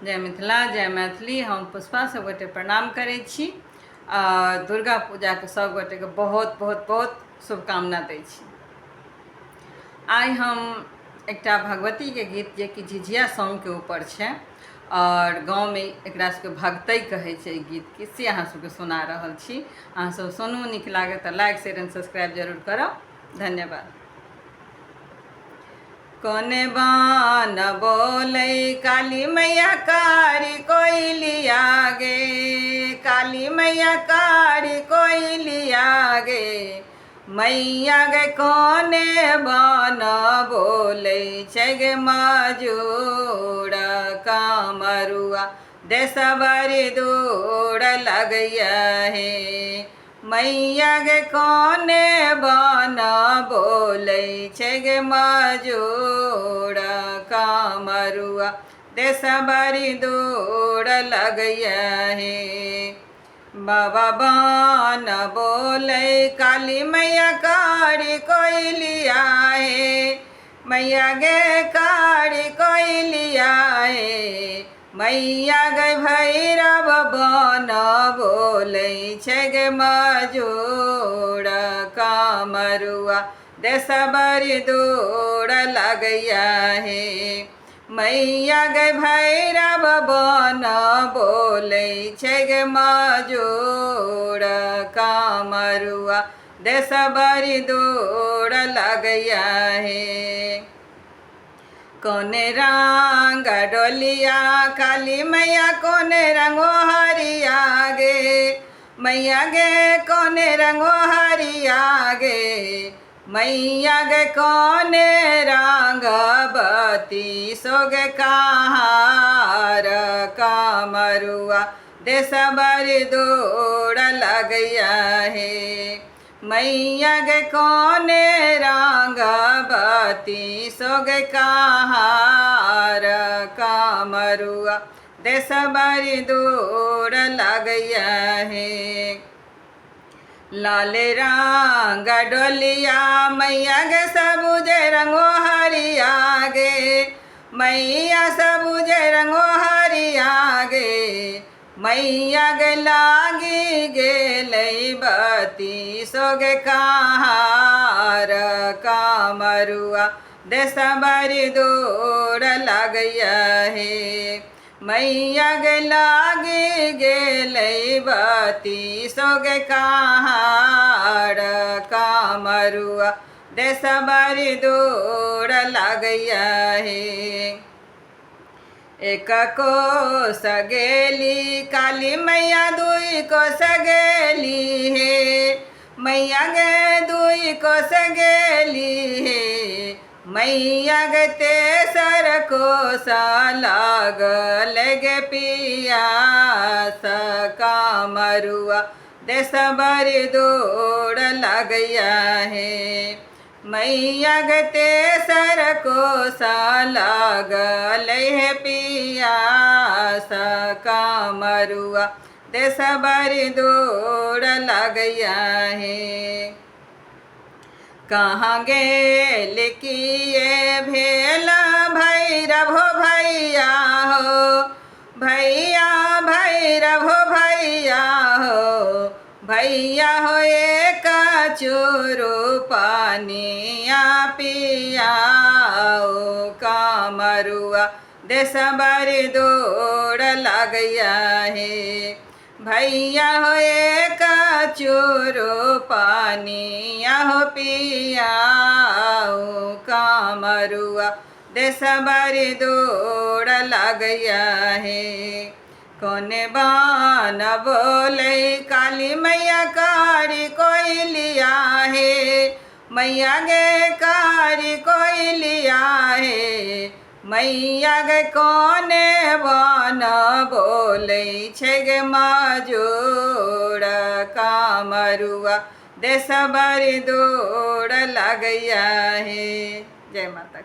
जय मिथिला जय मैथिली। हम पुष्पा सब गोटे प्रणाम करै छी। दुर्गा पूजा के सब गोटे के बहुत बहुत बहुत शुभकामना दै छी। आइ हम एकटा भगवती के गीत जे कि झिझिया सॉन्ग के ऊपर छै और गाँव में एकरा सबके भगतै कहै छै गीत के, से अहाँ सबके सुना रहल छी। अहाँ सब सुनू, नीक लागे तो लाइक शेयर एंड सब्सक्राइब जरूर करब। धन्यवाद। कोने बान बोले काली मैया कारी कोयलिया गे, काली मैया कारी कोयलिया गे, मैया गे कोने बान बोले छै गे मजूर कामरुआ देश बड़ी दूर लगैया हे, मैया गे कोने बन बोलै छै गे मजूर कामरुआ देश बड़ी दूर लगैया हे। बाबा बन बोले काली मैया कारी कोयलिया हे, मैया गे कारी कोयलिया हे, मैया गे भैरव बन बोले छै गे मजूर कामरुआ देश बड़ी दूर लगैया हे, मैया गे भैरव बन बोले छै गे मजूर कामरुआ देश बड़ी दूर लगैया हे। कोने रंग डोलिया काली मैया कोने रंगो हरिया गे, मैया गे कोने रंगो हरिया गे, मैया गे कोने रंग बती सोगे कहार कामरुआ देश बड़ी दूर लगैया हे, मैया गे कोने रंग बती सोगे कहार कामरुआ देश बड़ी दूर लगैया हे। लाल रंग डोलिया मैया गे सबुज रंगो हरिया गे, मैया सबुज रंगो हरिया गे, मैया गे लागी गेलै बती सोगे कहार कामरुआ देश बड़ी दूर लगैया हे, मैया गे लागी गेलै बती सोगे कहार कामरुआ देश बड़ी दूर लगैया हे। एक कोस गेली काली मैया दुई कोस गेली हे, मैया गे दुई कोस गेली हे, मैया गे तेसर कोस लागल गे पियास कामरुआ देश बड़ी दूर लगैया हे, मैया गे तेसर कोस लागल हे पियास कामरुआ देश बड़ी दूर लगैया हे। कहाँ गेल किए भेल भैरव हो भैया हो, भैया भैरव हो भैया हो, भैया हो एक चूरू पानिया पियाओ कामरुआ देश बड़ी दूर लगैया हे, भैया हो एक चूरू पानिया हो पियाओ कामरुआ देश बड़ी दूर लगैया हे। कोने बान बोले काली मैया कारी कोयलिया हे, मैया गे कारी कोयलिया हे, मैया गे कोने बान बोले छै गे मजूर कामरुआ देश बड़ी दूर लगैया हे। जय माता।